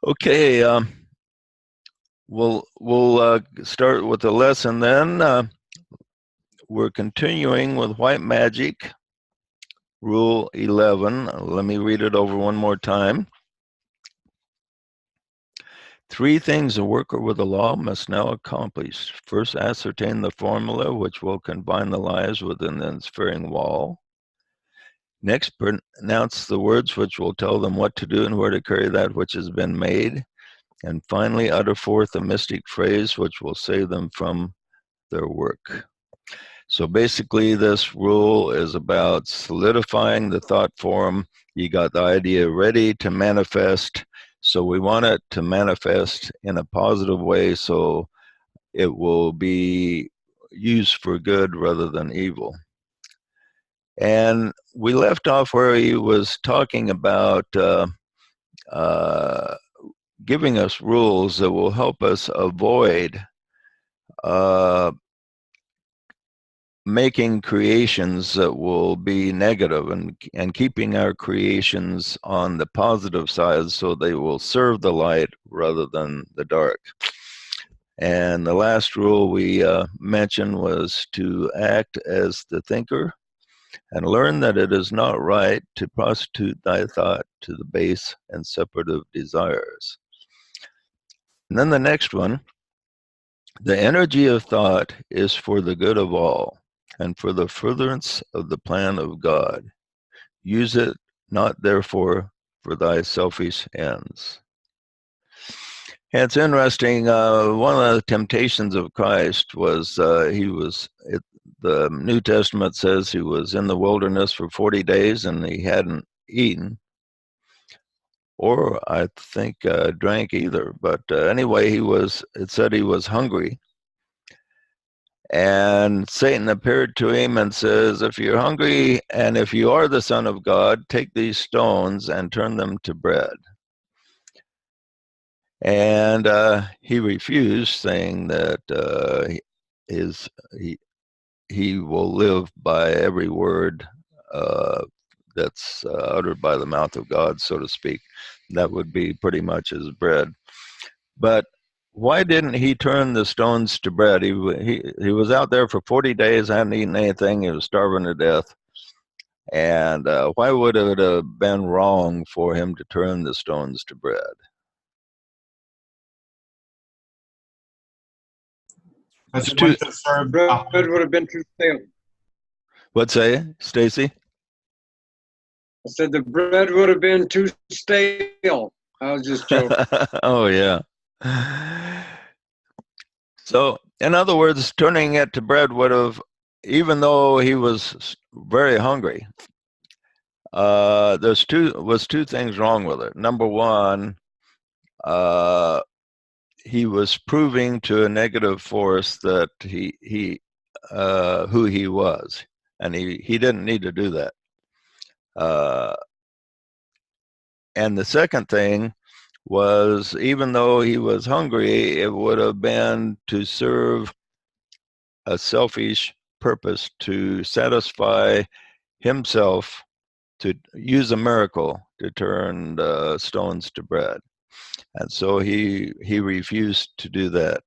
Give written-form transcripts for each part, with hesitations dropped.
Okay, we'll start with the lesson then. We're continuing with white magic, rule 11. Let me read it over one more time. 3 things a worker with the law must now accomplish. First, ascertain the formula which will confine the lies within the ensphering wall. Next, pronounce the words which will tell them what to do and where to carry that which has been made. And finally, utter forth a mystic phrase which will save them from their work. So basically, this rule is about solidifying the thought form. You got the idea ready to manifest. So we want it to manifest in a positive way so it will be used for good rather than evil. And we left off where he was talking about giving us rules that will help us avoid making creations that will be negative and keeping our creations on the positive side so they will serve the light rather than the dark. And the last rule we mentioned was to act as the thinker and learn that it is not right to prostitute thy thought to the base and separative desires. And then the next one, the energy of thought is for the good of all and for the furtherance of the plan of God. Use it not therefore for thy selfish ends. And it's interesting, one of the temptations of Christ was the New Testament says he was in the wilderness for 40 days and he hadn't eaten or I think drank either. But anyway, it said he was hungry. And Satan appeared to him and says, if you're hungry and if you are the Son of God, take these stones and turn them to bread. And he refused, saying that he will live by every word that's uttered by the mouth of God, so to speak. That would be pretty much his bread. But why didn't he turn the stones to bread? He was out there for 40 days, hadn't eaten anything. He was starving to death. And why would it have been wrong for him to turn the stones to bread? Because It's it too. wouldn't have served Bread God. would have been too stale. What say, Stacy? I said the bread would have been too stale. I was just joking. Oh yeah. So, in other words, turning it to bread would have, even though he was very hungry, there's two things wrong with it. Number one, he was proving to a negative force that who he was, and he didn't need to do that. And the second thing was, even though he was hungry, it would have been to serve a selfish purpose to satisfy himself, to use a miracle to turn the stones to bread. And so he refused to do that.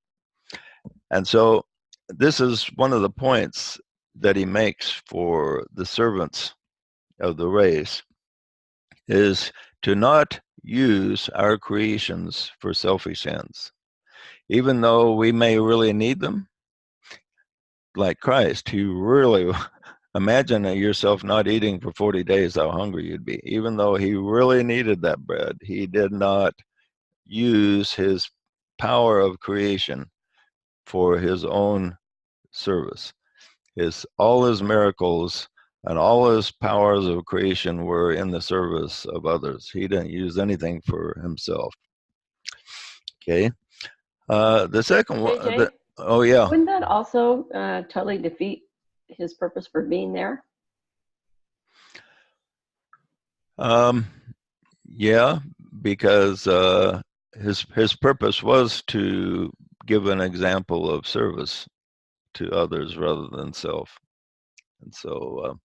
And so this is one of the points that he makes for the servants of the race, is to not use our creations for selfish ends. Even though we may really need them, like Christ, he really, imagine yourself not eating for 40 days, how hungry you'd be. Even though he really needed that bread, he did not use his power of creation for his own service. All his miracles and all his powers of creation were in the service of others. He didn't use anything for himself. Okay. The second one, JJ, oh yeah. wouldn't that also totally defeat his purpose for being there? Yeah, because his purpose was to give an example of service to others rather than self, and so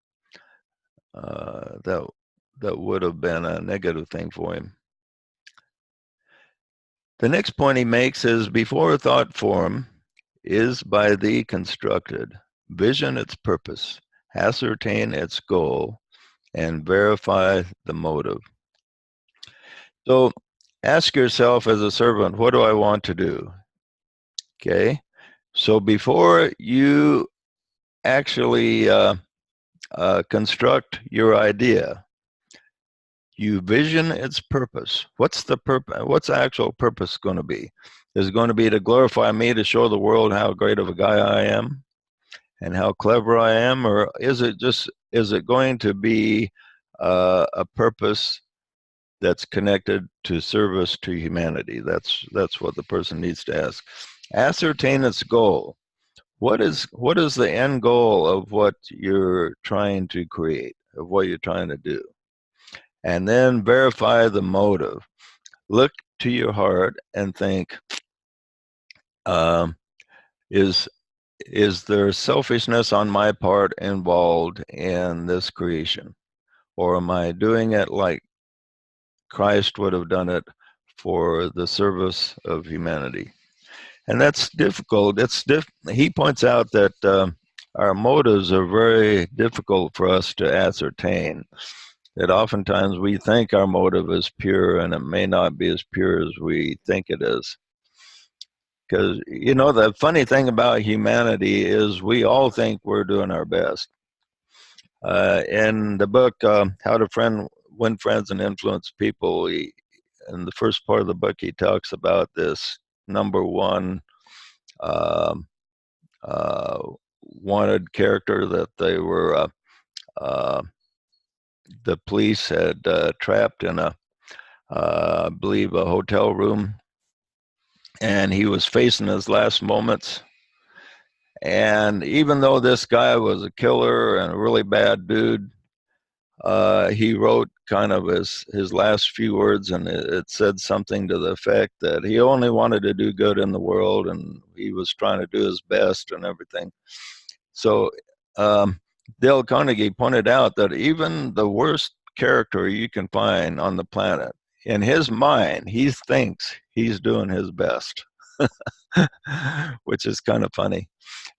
that would have been a negative thing for him. The next point he makes is, before thought form is by thee constructed, vision its purpose, ascertain its goal, and verify the motive. So ask yourself as a servant, what do I want to do? Okay, so before you actually construct your idea, you vision its purpose. What's the purpose? What's the actual purpose going to be? Is it going to be to glorify me, to show the world how great of a guy I am and how clever I am? Or is it going to be a purpose that's connected to service to humanity? That's what the person needs to ask. Ascertain its goal. What is the end goal of what you're trying to create, of what you're trying to do? And then verify the motive. Look to your heart and think, um, is there selfishness on my part involved in this creation? Or am I doing it like Christ would have done it for the service of humanity? And that's difficult. He points out that our motives are very difficult for us to ascertain. That oftentimes we think our motive is pure, and it may not be as pure as we think it is. Because, the funny thing about humanity is we all think we're doing our best. In the book, How to Win Friends and Influence People, in the first part of the book, he talks about this number one uh, wanted character that they were, the police had trapped in I believe, a hotel room, and he was facing his last moments. And even though this guy was a killer and a really bad dude, he wrote kind of his last few words, and it said something to the effect that he only wanted to do good in the world, and he was trying to do his best and everything. So Dale Carnegie pointed out that even the worst character you can find on the planet, in his mind, he thinks he's doing his best, which is kind of funny.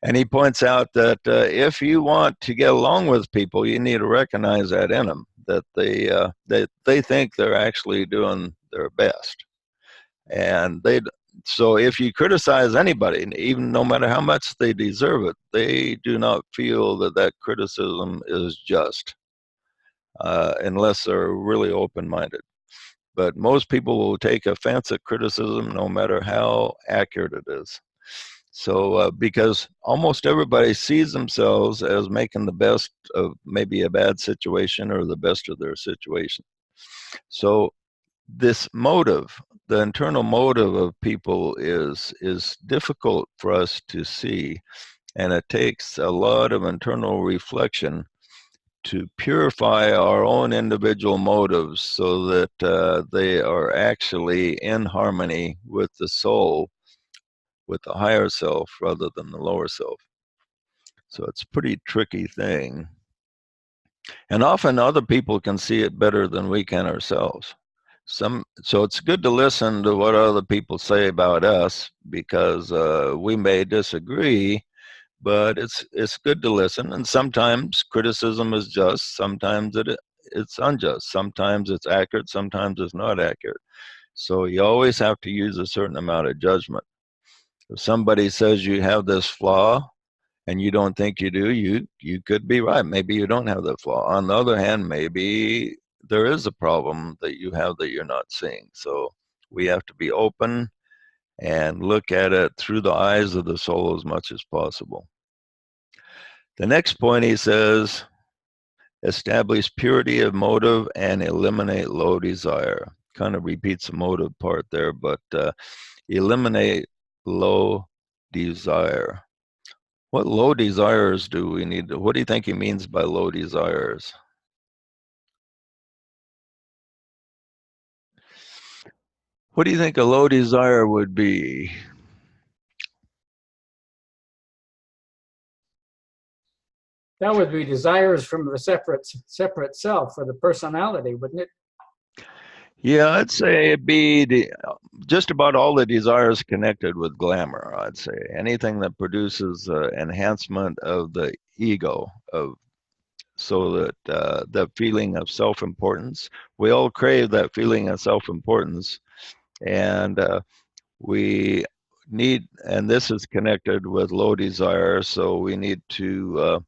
And he points out that if you want to get along with people, you need to recognize that in them, that they think they're actually doing their best. And so if you criticize anybody, even no matter how much they deserve it, they do not feel that criticism is just, unless they're really open-minded. But most people will take offense at criticism no matter how accurate it is. So because almost everybody sees themselves as making the best of maybe a bad situation or the best of their situation. So this motive, the internal motive of people is difficult for us to see, and it takes a lot of internal reflection to purify our own individual motives so that they are actually in harmony with the soul, with the higher self rather than the lower self. So it's a pretty tricky thing. And often other people can see it better than we can ourselves. So it's good to listen to what other people say about us, because we may disagree, but it's good to listen. And sometimes criticism is just, sometimes it's unjust, sometimes it's accurate, sometimes it's not accurate. So you always have to use a certain amount of judgment. If somebody says you have this flaw and you don't think you do, you could be right. Maybe you don't have that flaw. On the other hand, maybe there is a problem that you have that you're not seeing. So we have to be open and look at it through the eyes of the soul as much as possible. The next point, he says, establish purity of motive and eliminate low desire. Kind of repeats the motive part there, but eliminate low desire. What low desires do we need? What do you think he means by low desires? What do you think a low desire would be? That would be desires from the separate self or the personality, wouldn't it? Yeah, I'd say it'd be just about all the desires connected with glamour. I'd say anything that produces enhancement of the ego, of so that the feeling of self-importance. We all crave that feeling of self-importance, and we need, and this is connected with low desire. So we need to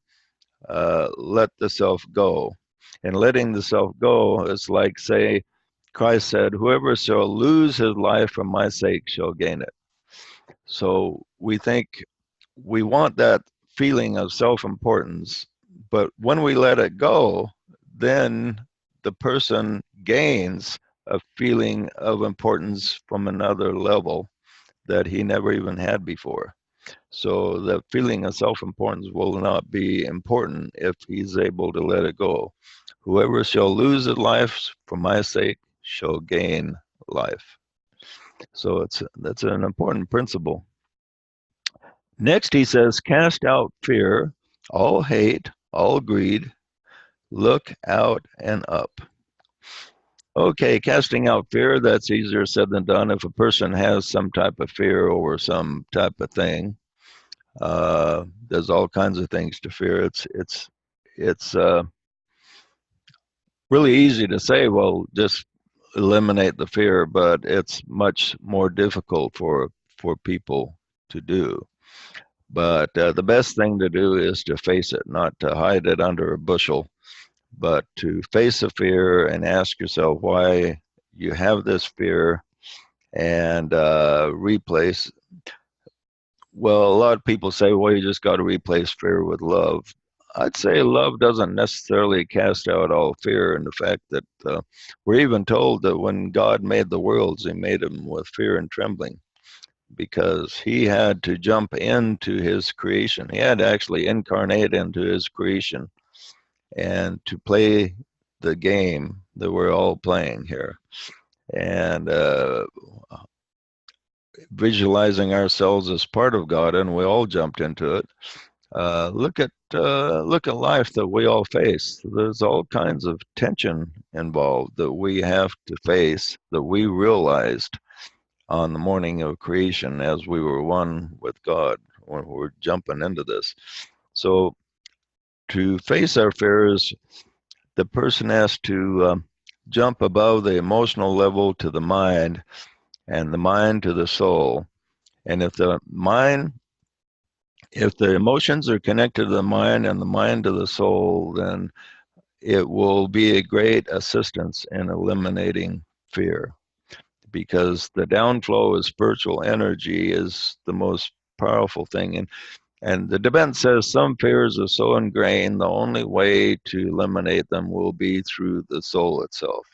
let the self go. And letting the self go is like, say, Christ said, whoever shall lose his life for my sake shall gain it. So we think we want that feeling of self importance, but when we let it go, then the person gains a feeling of importance from another level that he never even had before. So the feeling of self-importance will not be important if he's able to let it go. Whoever shall lose his life for my sake shall gain life. So that's an important principle. Next, he says, cast out fear, all hate, all greed, look out and up. Okay, casting out fear, that's easier said than done. If a person has some type of fear over some type of thing, there's all kinds of things to fear. It's really easy to say, well, just eliminate the fear, but it's much more difficult for people to do. But the best thing to do is to face it, not to hide it under a bushel, but to face the fear and ask yourself why you have this fear and replace. Well, a lot of people say, well, you just got to replace fear with love. I'd say love doesn't necessarily cast out all fear, and the fact that we're even told that when God made the worlds, he made them with fear and trembling because he had to jump into his creation. He had to actually incarnate into his creation and to play the game that we're all playing here. And visualizing ourselves as part of God, and we all jumped into it. Look at life that we all face. There's all kinds of tension involved that we have to face, that we realized on the morning of creation as we were one with God when we were jumping into this. So to face our fears, the person has to jump above the emotional level to the mind, and the mind to the soul. And if the emotions are connected to the mind and the mind to the soul, then it will be a great assistance in eliminating fear, because the downflow of spiritual energy is the most powerful thing. And the Tibet says some fears are so ingrained, the only way to eliminate them will be through the soul itself.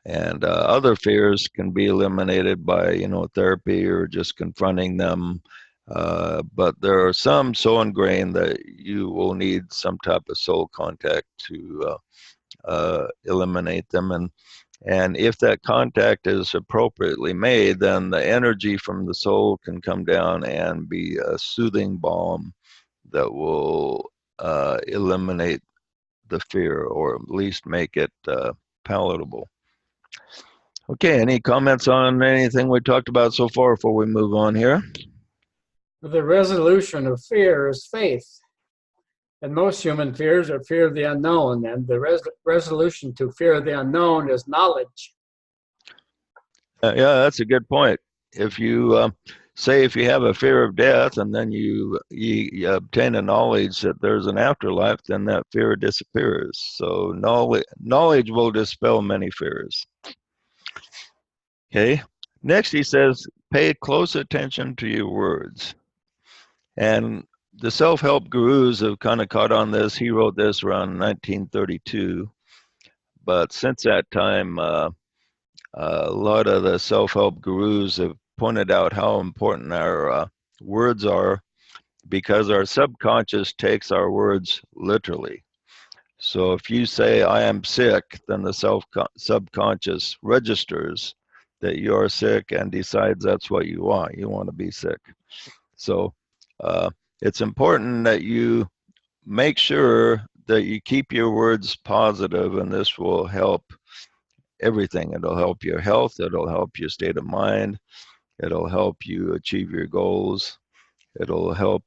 And other fears can be eliminated by, therapy or just confronting them. But there are some so ingrained that you will need some type of soul contact to eliminate them. And if that contact is appropriately made, then the energy from the soul can come down and be a soothing balm that will eliminate the fear, or at least make it palatable. Okay, any comments on anything we talked about so far before we move on here? The resolution of fear is faith. And most human fears are fear of the unknown, and the resolution to fear of the unknown is knowledge. Yeah, that's a good point. If you say if you have a fear of death and then you obtain a knowledge that there's an afterlife, then that fear disappears. So knowledge will dispel many fears. Okay. Next, he says, pay close attention to your words. And the self-help gurus have kind of caught on this. He wrote this around 1932. But since that time, a lot of the self-help gurus have pointed out how important our words are, because our subconscious takes our words literally. So if you say, I am sick, then the subconscious registers that you are sick and decides that's what you want. You want to be sick. So it's important that you make sure that you keep your words positive, and this will help everything. It'll help your health. It'll help your state of mind. It'll help you achieve your goals. It'll help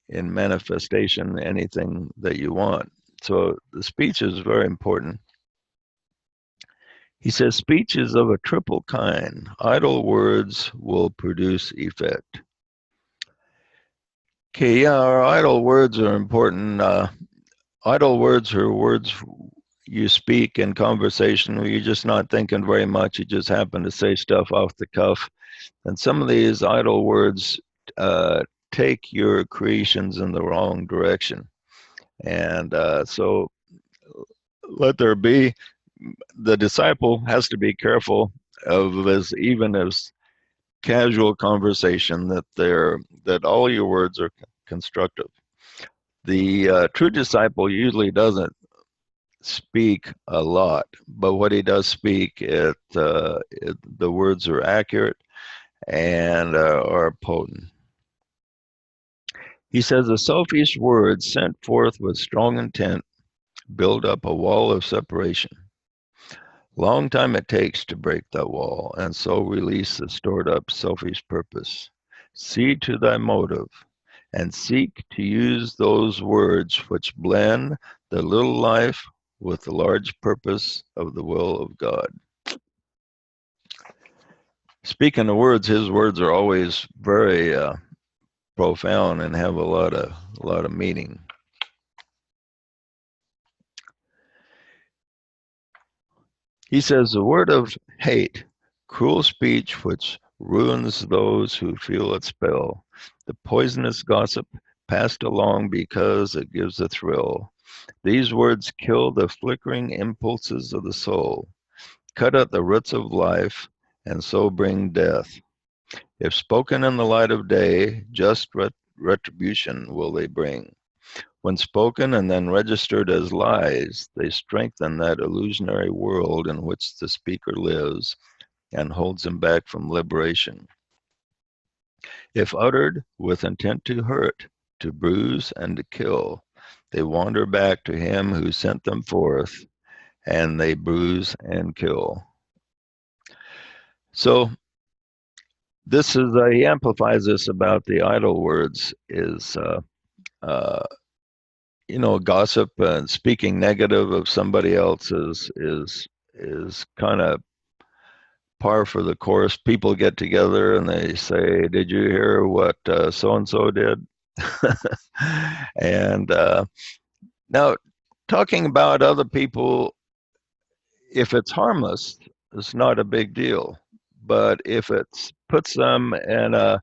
in manifestation anything that you want. So the speech is very important. He says, speech is of a triple kind. Idle words will produce effect. Okay, yeah, our idle words are important. Idle words are words you speak in conversation where you're just not thinking very much. You just happen to say stuff off the cuff. And some of these idle words take your creations in the wrong direction. And so let there be, the disciple has to be careful of even as casual conversation that all your words are constructive. The true disciple usually doesn't speak a lot, but what he does speak, the words are accurate and are potent. He says the selfish words sent forth with strong intent build up a wall of separation. Long time it takes to break that wall, and so release the stored up selfish purpose. See to thy motive, and seek to use those words which blend the little life with the large purpose of the will of God. Speaking of words, his words are always very profound and have a lot of meaning. He says the word of hate, cruel speech which ruins those who feel its spell, the poisonous gossip passed along because it gives a thrill. These words kill the flickering impulses of the soul, cut at the roots of life, and so bring death. If spoken in the light of day, just retribution will they bring. When spoken and then registered as lies, they strengthen that illusionary world in which the speaker lives and holds him back from liberation. If uttered with intent to hurt, to bruise, and to kill, they wander back to him who sent them forth, and they bruise and kill. So this is, he amplifies this about the idle words is, gossip and speaking negative of somebody else is kind of par for the course. People get together and they say, "Did you hear what so and so did?" And now, talking about other people, if it's harmless, it's not a big deal. But if it puts them in a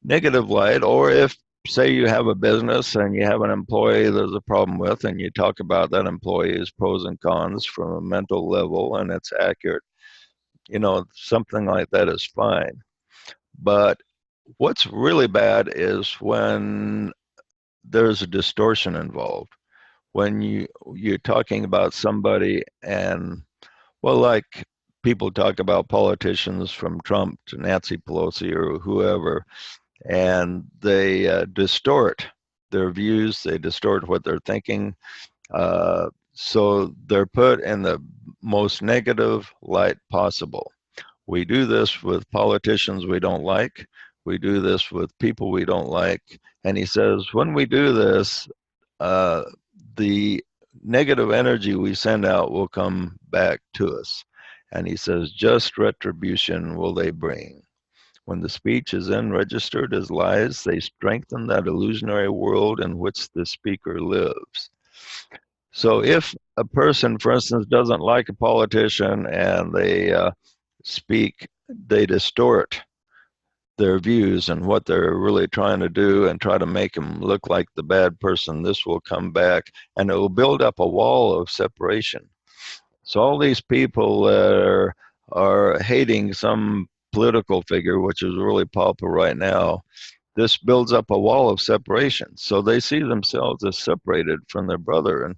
negative light, or if say you have a business and you have an employee there's a problem with, and you talk about that employee's pros and cons from a mental level and it's accurate, something like that is fine. But what's really bad is when there's a distortion involved. When you're talking about somebody and, well, like people talk about politicians from Trump to Nancy Pelosi or whoever, and they distort their views, they distort what they're thinking. So they're put in the most negative light possible. We do this with politicians we don't like. We do this with people we don't like. And he says, when we do this, the negative energy we send out will come back to us. And he says, just retribution will they bring. When the speech is then registered as lies, they strengthen that illusionary world in which the speaker lives. So if a person, for instance, doesn't like a politician and they they distort their views and what they're really trying to do and try to make them look like the bad person, this will come back and it will build up a wall of separation. So all these people that are hating some political figure, which is really popular right now, this builds up a wall of separation. So they see themselves as separated from their brother.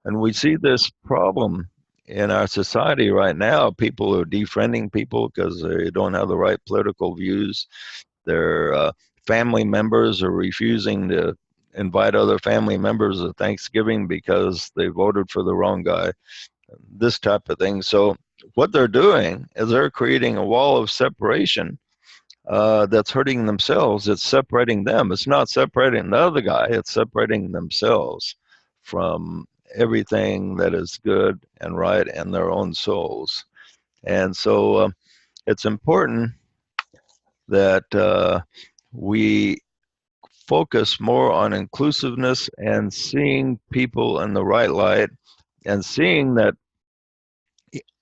And we see this problem in our society right now. People are defriending people because they don't have the right political views. Their family members are refusing to invite other family members to Thanksgiving because they voted for the wrong guy, this type of thing. So what they're doing is they're creating a wall of separation that's hurting themselves. It's separating them. It's not separating the other guy. It's separating themselves from everything that is good and right in their own souls. And so it's important that we focus more on inclusiveness and seeing people in the right light, and seeing that,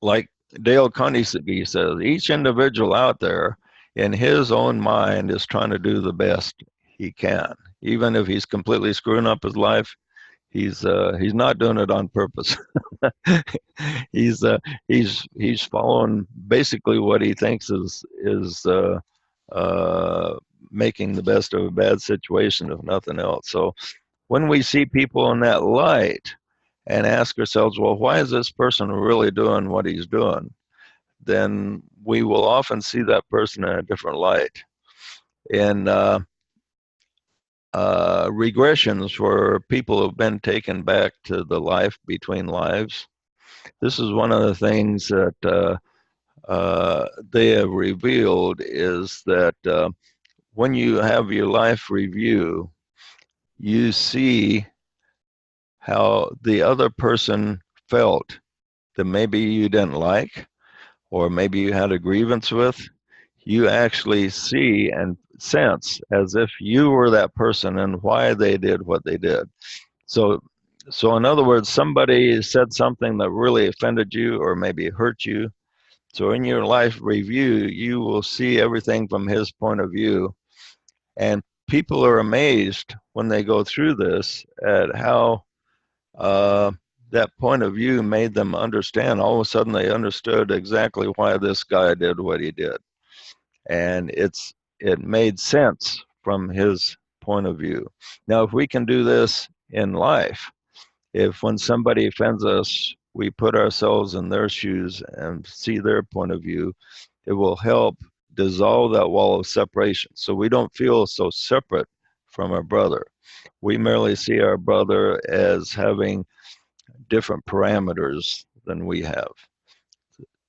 like Dale Carnegie says, each individual out there in his own mind is trying to do the best he can. Even if he's completely screwing up his life, he's not doing it on purpose. he's following basically what he thinks is making the best of a bad situation, if nothing else. So when we see people in that light and ask ourselves, well, why is this person really doing what he's doing? Then we will often see that person in a different light. In regressions where people have been taken back to the life between lives, this is one of the things that they have revealed, is that when you have your life review, you see how the other person felt that maybe you didn't like, or maybe you had a grievance with. You actually see and sense as if you were that person and why they did what they did. So in other words, somebody said something that really offended you or maybe hurt you. So in your life review, you will see everything from his point of view. And people are amazed when they go through this at how that point of view made them understand. All of a sudden they understood exactly why this guy did what he did. And it made sense from his point of view. Now, if we can do this in life, if when somebody offends us, we put ourselves in their shoes and see their point of view, it will help dissolve that wall of separation. So we don't feel so separate from our brother. We merely see our brother as having different parameters than we have.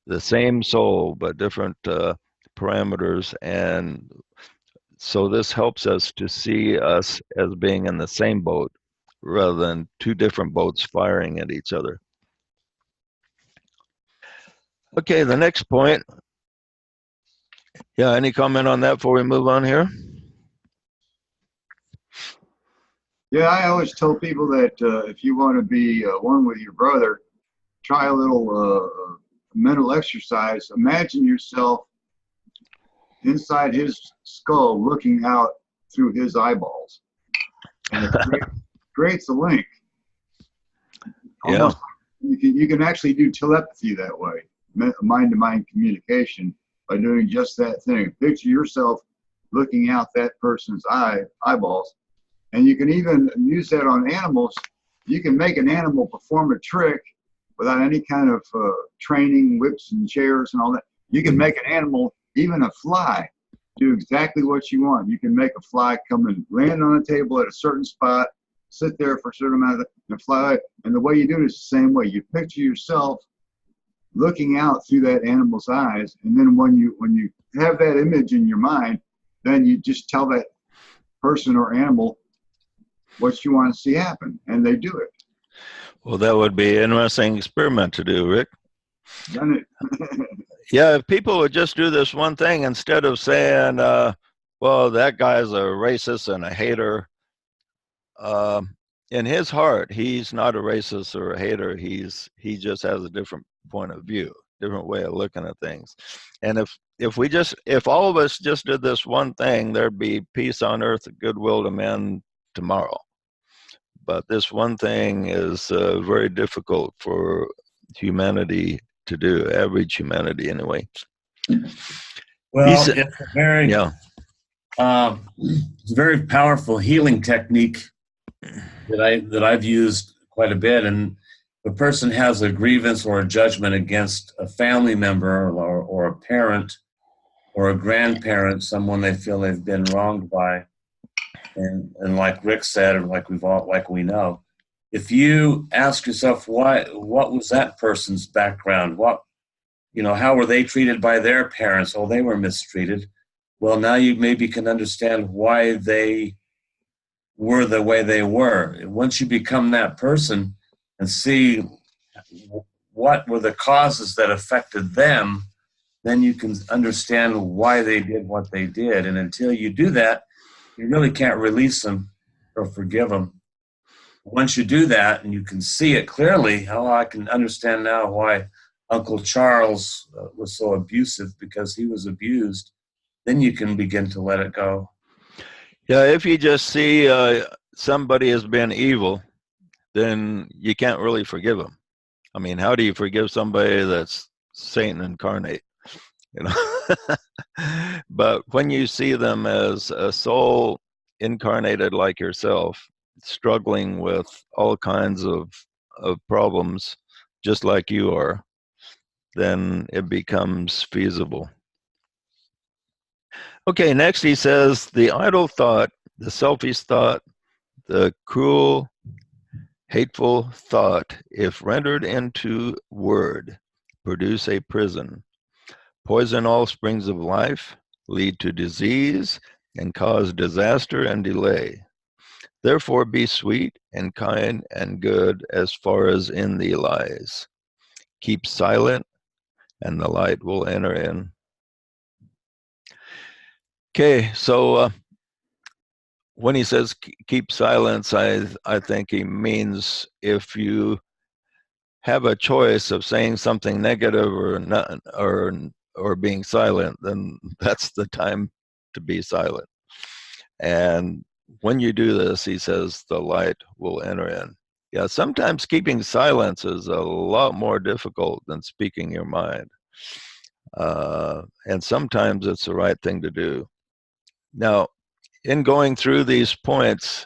The same soul, but different parameters. And so this helps us to see us as being in the same boat rather than two different boats firing at each other. Okay, the next point. Yeah, any comment on that before we move on here? Yeah, I always tell people that if you want to be one with your brother, try a little mental exercise. Imagine yourself inside his skull looking out through his eyeballs. And it creates a link. Almost, yeah. You can actually do telepathy that way, mind-to-mind communication, by doing just that thing. Picture yourself looking out that person's eyeballs. And you can even use that on animals. You can make an animal perform a trick without any kind of training, whips and chairs and all that. You can make an animal, even a fly, do exactly what you want. You can make a fly come and land on a table at a certain spot, sit there for a certain amount of time, and fly. And the way you do it is the same way. You picture yourself looking out through that animal's eyes, and then when you have that image in your mind, then you just tell that person or animal what you want to see happen, and they do it. Well, that would be an interesting experiment to do, Rick. Done it. Yeah, if people would just do this one thing instead of saying, well, that guy's a racist and a hater. In his heart, he's not a racist or a hater. He just has a different point of view, different way of looking at things. And if all of us just did this one thing, there'd be peace on earth, goodwill to men tomorrow. But this one thing is very difficult for humanity to do, average humanity anyway. Well, it's a very, it's a very powerful healing technique that I've used quite a bit. And the person has a grievance or a judgment against a family member or a parent or a grandparent, someone they feel they've been wronged by. And like Rick said, or like we know, if you ask yourself what was that person's background, how were they treated by their parents? Oh, they were mistreated. Well, now you maybe can understand why they were the way they were. Once you become that person and see what were the causes that affected them, then you can understand why they did what they did. And until you do that, you really can't release them or forgive them. Once you do that and you can see it clearly, I can understand now why Uncle Charles was so abusive, because he was abused, then you can begin to let it go. Yeah, if you just see somebody as being evil, then you can't really forgive them. I mean, how do you forgive somebody that's Satan incarnate? But when you see them as a soul incarnated like yourself, struggling with all kinds of problems, just like you are, then it becomes feasible. Okay, next he says, the idle thought, the selfish thought, the cruel, hateful thought, if rendered into word, produce a prison, poison all springs of life, lead to disease, and cause disaster and delay. Therefore be sweet and kind and good as far as in thee lies. Keep silent, and the light will enter in. Okay, so when he says keep silence, I think he means if you have a choice of saying something negative or not, or being silent, then that's the time to be silent. And when you do this, he says, the light will enter in. Yeah, sometimes keeping silence is a lot more difficult than speaking your mind. And sometimes it's the right thing to do. Now, in going through these points,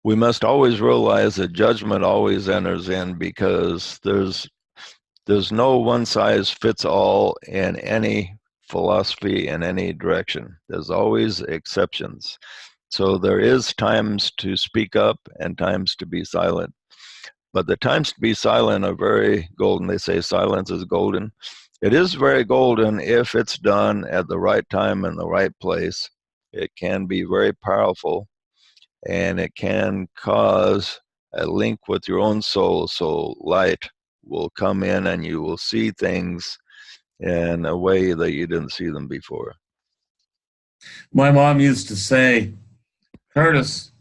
we must always realize that judgment always enters in, because there's no one size fits all in any philosophy in any direction. There's always exceptions. So there is times to speak up and times to be silent. But the times to be silent are very golden. They say silence is golden. It is very golden if it's done at the right time and the right place. It can be very powerful, and it can cause a link with your own soul. So light will come in and you will see things in a way that you didn't see them before. My mom used to say, Curtis,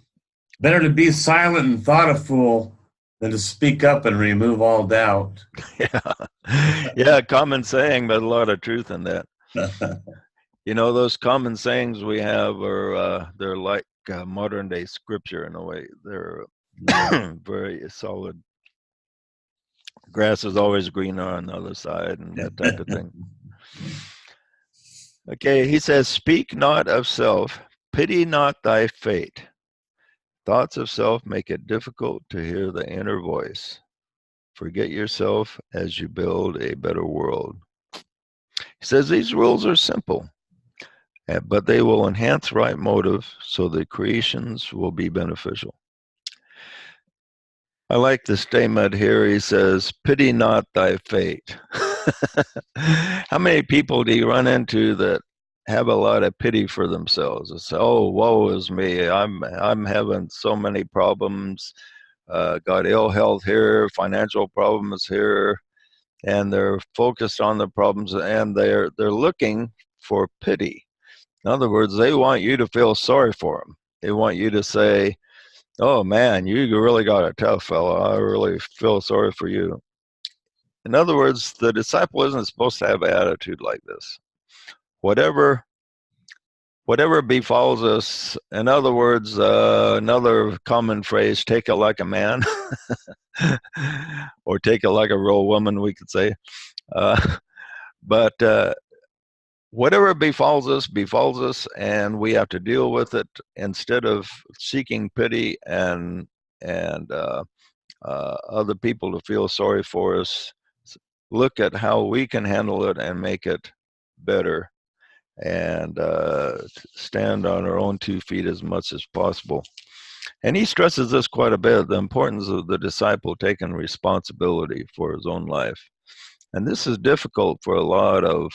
better to be silent and thought a fool than to speak up and remove all doubt. Yeah, common saying, but a lot of truth in that. Those common sayings we have are they're like modern day scripture in a way. They're very solid. Grass is always greener on the other side, and that type of thing. Okay, he says, speak not of self, pity not thy fate. Thoughts of self make it difficult to hear the inner voice. Forget yourself as you build a better world. He says these rules are simple, but they will enhance right motive so the creations will be beneficial. I like the statement here. He says, pity not thy fate. How many people do you run into that have a lot of pity for themselves? It's, oh, woe is me. I'm having so many problems. Got ill health here, financial problems here, and they're focused on the problems, and they're looking for pity. In other words, they want you to feel sorry for them. They want you to say, oh man, you really got a tough fellow. I really feel sorry for you. In other words, the disciple isn't supposed to have an attitude like this. Whatever befalls us, in other words, another common phrase, take it like a man, or take it like a real woman, we could say. But whatever befalls us, and we have to deal with it instead of seeking pity and other people to feel sorry for us. Look at how we can handle it and make it better. and stand on our own 2 feet as much as possible. And he stresses this quite a bit, the importance of the disciple taking responsibility for his own life. And this is difficult for a lot of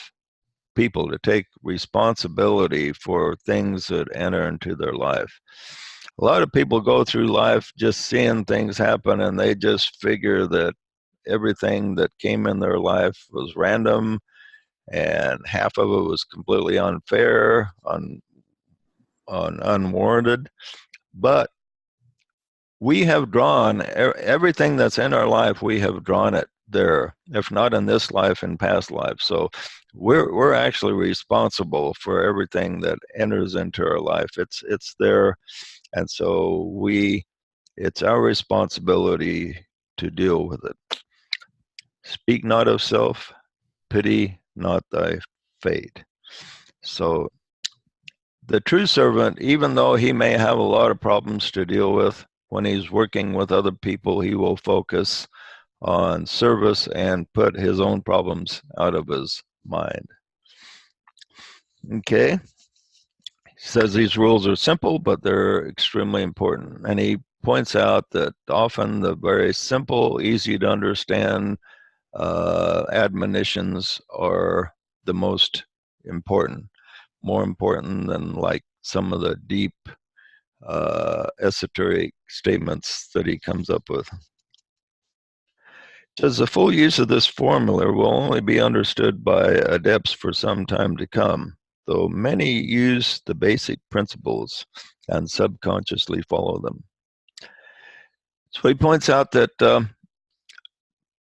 people, to take responsibility for things that enter into their life. A lot of people go through life just seeing things happen, and they just figure that everything that came in their life was random, and half of it was completely unfair, unwarranted. But we have drawn everything that's in our life, we have drawn it there, if not in this life, in past lives. So we're actually responsible for everything that enters into our life. It's there, and so it's our responsibility to deal with it. Speak not of self, pity not thy fate. So the true servant, even though he may have a lot of problems to deal with, when he's working with other people, he will focus on service and put his own problems out of his mind. Okay. He says these rules are simple, but they're extremely important. And he points out that often the very simple, easy to understand admonitions are the most important, more important than like some of the deep esoteric statements that he comes up with. Says the full use of this formula will only be understood by adepts for some time to come, though many use the basic principles and subconsciously follow them. So he points out that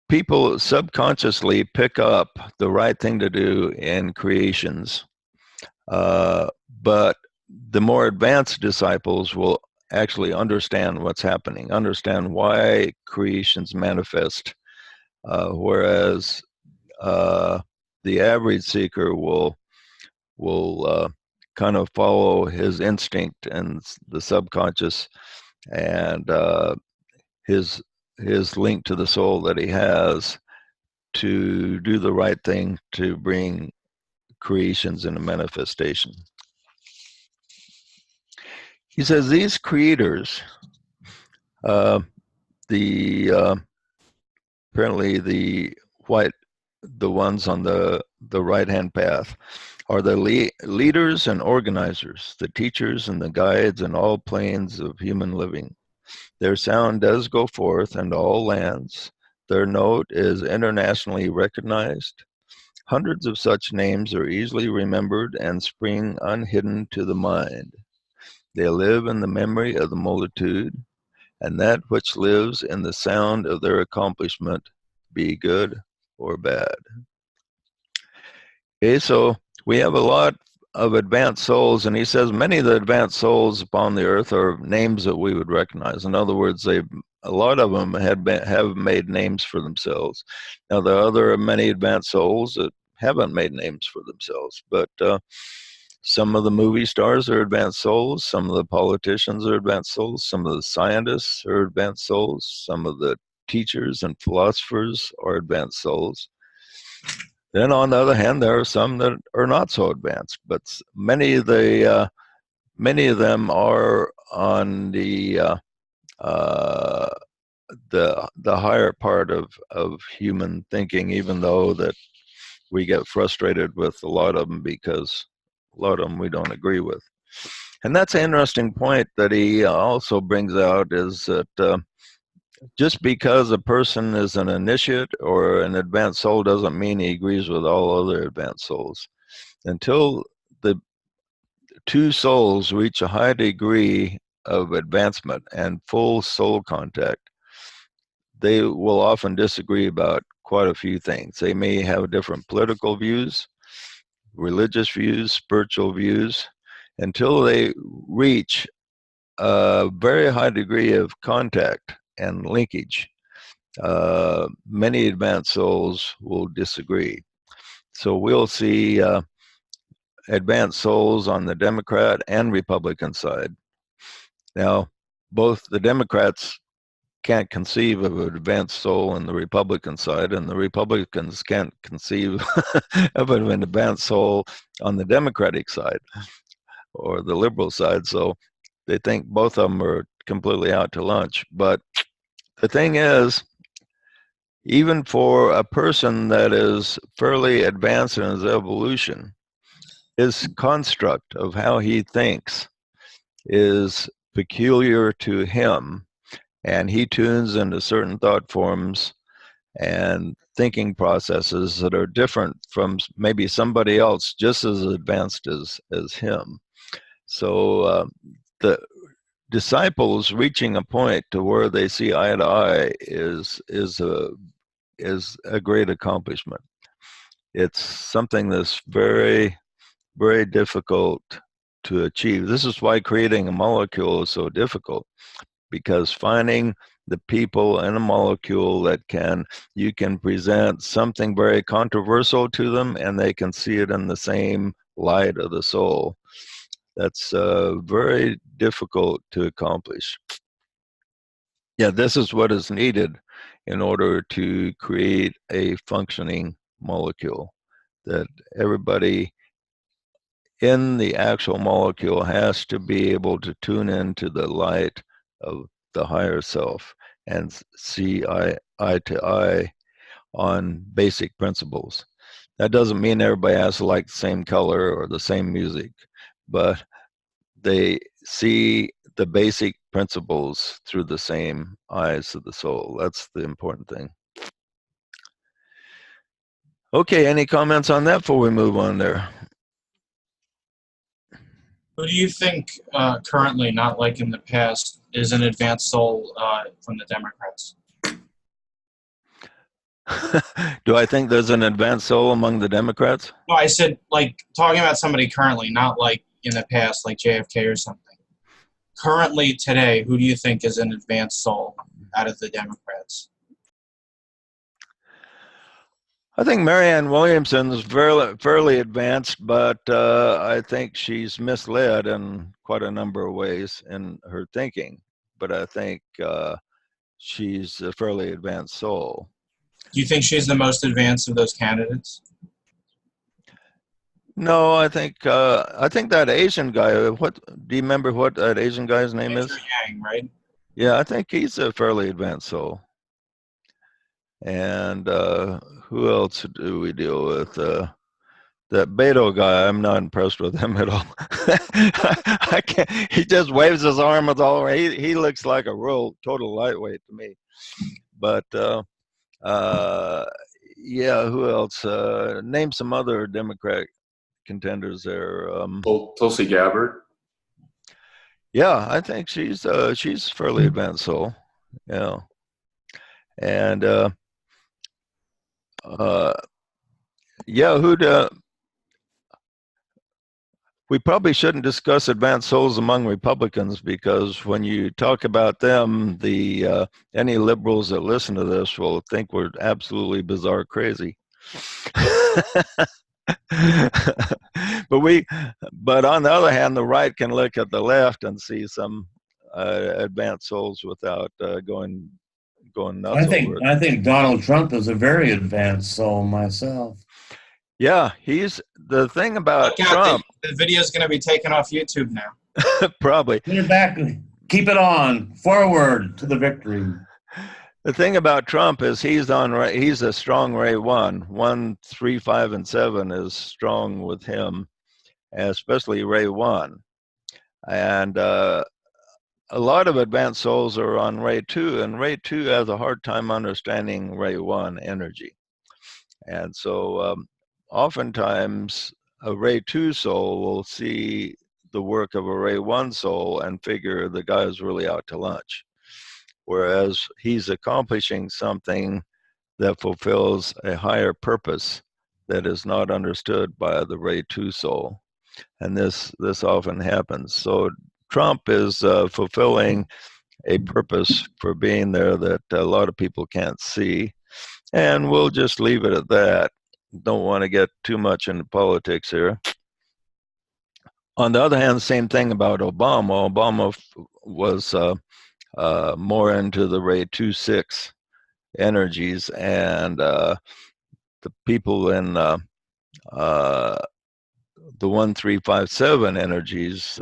people subconsciously pick up the right thing to do in creations, but the more advanced disciples will actually understand what's happening, understand why creations manifest, whereas the average seeker will kind of follow his instinct and the subconscious, and his link to the soul that he has to do the right thing to bring creations into manifestation. He says these creators, apparently the ones on the right-hand path, are the leaders and organizers, the teachers and the guides in all planes of human living. Their sound does go forth into all lands. Their note is internationally recognized. Hundreds of such names are easily remembered and spring unhidden to the mind. They live in the memory of the multitude, and that which lives in the sound of their accomplishment, be good or bad. Okay, so we have a lot of advanced souls, and he says many of the advanced souls upon the earth are names that we would recognize. In other words, a lot of them have made names for themselves. Now, there are many advanced souls that haven't made names for themselves, but some of the movie stars are advanced souls, some of the politicians are advanced souls, some of the scientists are advanced souls, some of the teachers and philosophers are advanced souls. Then on the other hand, there are some that are not so advanced, but many of them are on the higher part of human thinking, even though that we get frustrated with a lot of them because a lot of them we don't agree with. And that's an interesting point that he also brings out, is that just because a person is an initiate or an advanced soul doesn't mean he agrees with all other advanced souls. Until the two souls reach a high degree of advancement and full soul contact, they will often disagree about quite a few things. They may have different political views, religious views, spiritual views, until they reach a very high degree of contact and linkage. Many advanced souls will disagree. So we'll see advanced souls on the Democrat and Republican side. Now, both the Democrats can't conceive of an advanced soul in the Republican side, and the Republicans can't conceive of an advanced soul on the Democratic side or the liberal side. So they think both of them are completely out to lunch. But the thing is, even for a person that is fairly advanced in his evolution, his construct of how he thinks is peculiar to him, and he tunes into certain thought forms and thinking processes that are different from maybe somebody else just as advanced as him. So the disciples reaching a point to where they see eye to eye is a great accomplishment. It's something that's very, very difficult to achieve. This is why creating a molecule is so difficult, because finding the people in a molecule that you can present something very controversial to them and they can see it in the same light of the soul. That's very difficult to accomplish. Yeah, this is what is needed in order to create a functioning molecule, that everybody in the actual molecule has to be able to tune into the light of the higher self and see eye to eye on basic principles. That doesn't mean everybody has to like the same color or the same music, but they see the basic principles through the same eyes of the soul. That's the important thing. Okay, any comments on that before we move on there? Who do you think currently, not like in the past, is an advanced soul from the Democrats? Do I think there's an advanced soul among the Democrats? No, I said, like, talking about somebody currently, not like in the past, like JFK or something. Currently, today, who do you think is an advanced soul out of the Democrats? I think Marianne Williamson is fairly advanced, but I think she's misled in quite a number of ways in her thinking. But I think she's a fairly advanced soul. Do you think she's the most advanced of those candidates? No, I think that Asian guy. What do you remember? What that Asian guy's name is? Yang, right? Yeah, I think he's a fairly advanced soul. And who else do we deal with? That Beto guy, I'm not impressed with him at all. I can't. He just waves his arm with all. He looks like a real total lightweight to me. But yeah, who else? Name some other Democrat contenders there. Tulsi Gabbard. Yeah, I think she's fairly advanced soul. Yeah, and yeah, we probably shouldn't discuss advanced souls among Republicans, because when you talk about them, any liberals that listen to this will think we're absolutely bizarre crazy. But on the other hand, the right can look at the left and see some advanced souls without going nuts over it. I think Donald Trump is a very advanced soul myself. Yeah, he's the thing about Trump. The video is going to be taken off YouTube now. Probably. Put it back. Keep it on. Forward to the victory. The thing about Trump is he's a strong Ray 1. 1, 3, 5, and 7 is strong with him, especially Ray 1. And a lot of advanced souls are on Ray 2, and Ray 2 has a hard time understanding Ray 1 energy. And so oftentimes a Ray 2 soul will see the work of a Ray 1 soul and figure the guy's really out to lunch, whereas he's accomplishing something that fulfills a higher purpose that is not understood by the Ray 2 soul. And this often happens. So Trump is fulfilling a purpose for being there that a lot of people can't see. And we'll just leave it at that. Don't want to get too much into politics here. On the other hand, same thing about Obama. Obama was more into the Ray 2-6 energies, and the people in the 1-3-5-7 energies,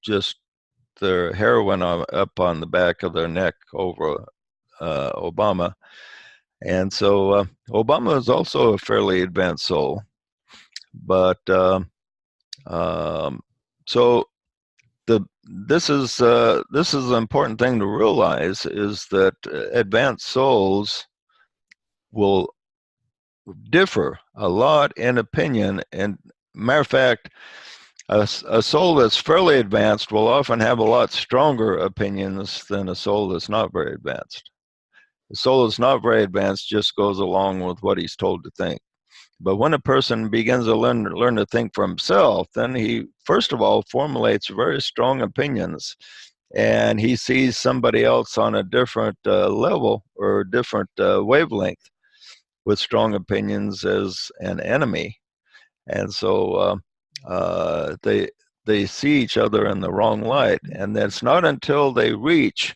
just their hair went up on the back of their neck over Obama. And so Obama is also a fairly advanced soul. But so this is an important thing to realize, is that advanced souls will differ a lot in opinion. And matter of fact, a soul that's fairly advanced will often have a lot stronger opinions than a soul that's not very advanced. The soul that's not very advanced just goes along with what he's told to think. But when a person begins to learn to think for himself, then he, first of all, formulates very strong opinions, and he sees somebody else on a different level or different wavelength with strong opinions as an enemy. And so they see each other in the wrong light. And it's not until they reach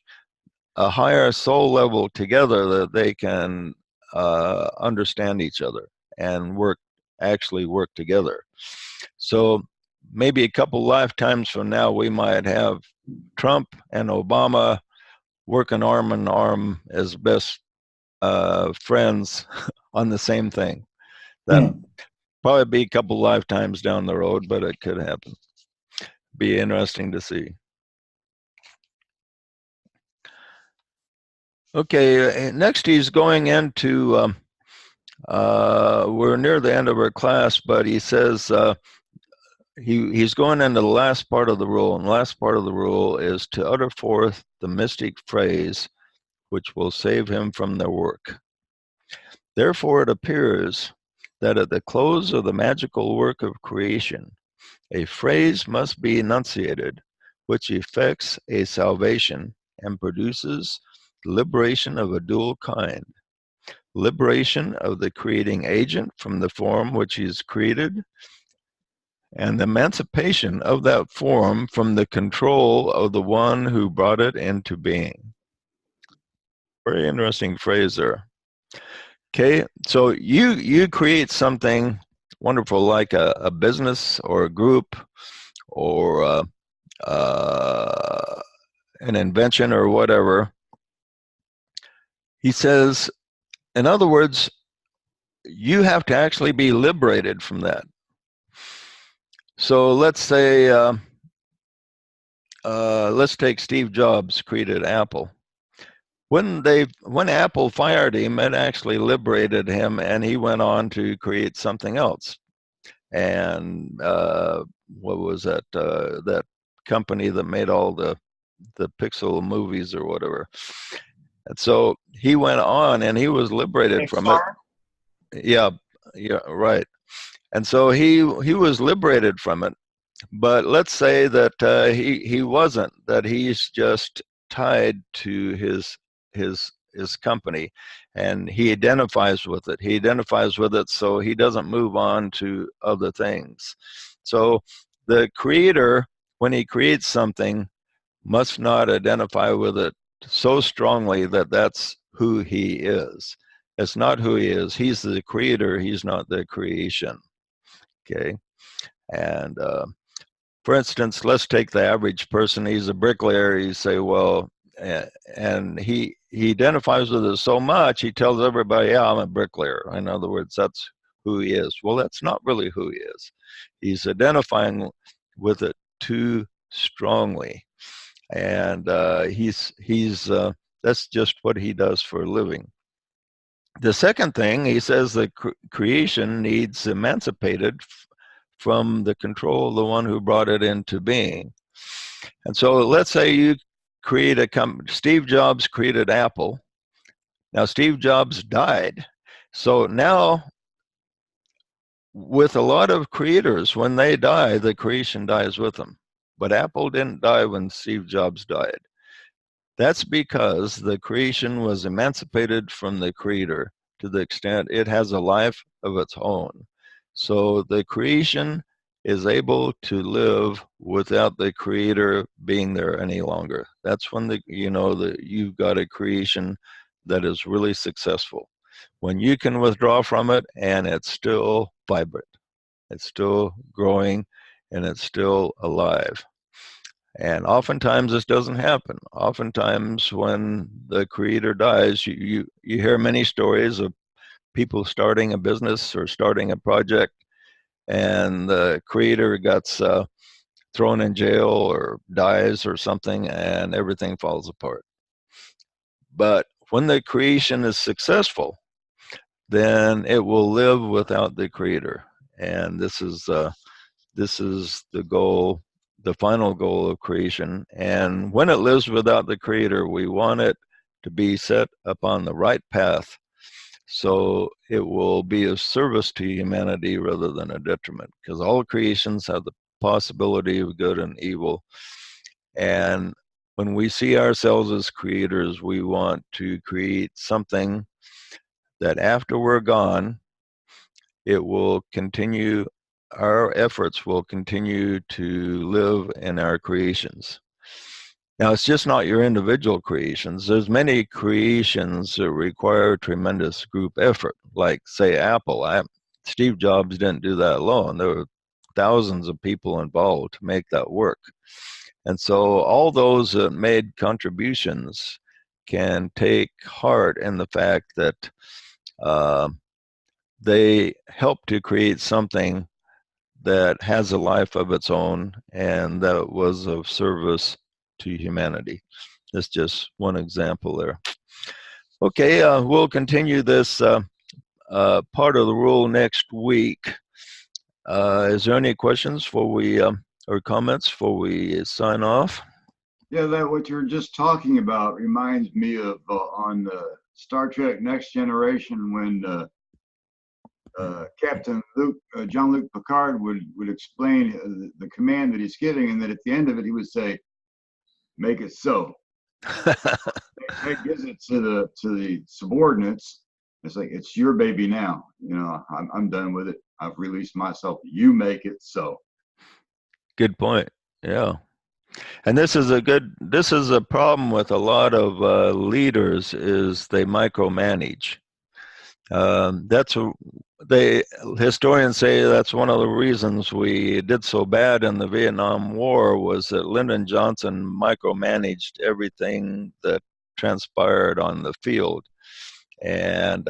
a higher soul level together that they can understand each other and actually work together. So maybe a couple lifetimes from now, we might have Trump and Obama working arm in arm as best friends on the same thing. That'll probably be a couple lifetimes down the road, but it could happen. Be interesting to see. Okay, next he's going into, we're near the end of our class, but he says he's going into the last part of the rule, and the last part of the rule is to utter forth the mystic phrase which will save him from their work. Therefore it appears that at the close of the magical work of creation, a phrase must be enunciated which effects a salvation and produces liberation of a dual kind. Liberation of the creating agent from the form which he's created, and the emancipation of that form from the control of the one who brought it into being. Very interesting phrase there. Okay, so you create something wonderful like a business or a group or an invention or whatever. He says, in other words, you have to actually be liberated from that. So let's say, let's take Steve Jobs created Apple. When Apple fired him, it actually liberated him, and he went on to create something else. And what was that? That company that made all the Pixel movies or whatever. And so he went on, and he was liberated from it. Yeah, right. And so he was liberated from it. But let's say that he wasn't. That he's just tied to his company, and he identifies with it. He identifies with it, so he doesn't move on to other things. So the creator, when he creates something, must not identify with it so strongly that that's who he is. It's not who he is. He's the creator. He's not the creation. Okay. And for instance, let's take the average person. He's a bricklayer. You say, well, and he identifies with it so much, he tells everybody, yeah, I'm a bricklayer. In other words, that's who he is. Well, that's not really who he is. He's identifying with it too strongly. And that's just what he does for a living. The second thing, he says that creation needs emancipated from the control of the one who brought it into being. And so let's say you create a company. Steve Jobs created Apple. Now Steve Jobs died. So now with a lot of creators, when they die, the creation dies with them. But Apple didn't die when Steve Jobs died. That's because the creation was emancipated from the creator to the extent it has a life of its own. So the creation is able to live without the creator being there any longer. That's when you've got a creation that is really successful. When you can withdraw from it and it's still vibrant, it's still growing, and it's still alive. And oftentimes this doesn't happen. Oftentimes when the creator dies, you hear many stories of people starting a business or starting a project, and the creator gets thrown in jail or dies or something, and everything falls apart. But when the creation is successful, then it will live without the creator. And this is the goal, the final goal of creation. And when it lives without the creator, we want it to be set upon the right path, so it will be of service to humanity rather than a detriment, because all creations have the possibility of good and evil. And when we see ourselves as creators, we want to create something that after we're gone, it will continue, our efforts will continue to live in our creations. Now, it's just not your individual creations. There's many creations that require tremendous group effort, like, say, Apple. Steve Jobs didn't do that alone. There were thousands of people involved to make that work. And so all those that made contributions can take heart in the fact that they helped to create something that has a life of its own and that was of service to humanity. That's just one example there. Okay, we'll continue this part of the rule next week. Is there any questions or comments before we sign off? Yeah, that what you're just talking about reminds me of on Star Trek Next Generation, when Captain Jean-Luc Picard would explain the command that he's giving, and that at the end of it he would say, "Make it so." That gives it to the subordinates. It's like, it's your baby now. I'm done with it. I've released myself. You make it so. Good point. Yeah. And this is a problem with a lot of leaders, is they micromanage. Historians say that's one of the reasons we did so bad in the Vietnam War, was that Lyndon Johnson micromanaged everything that transpired on the field. And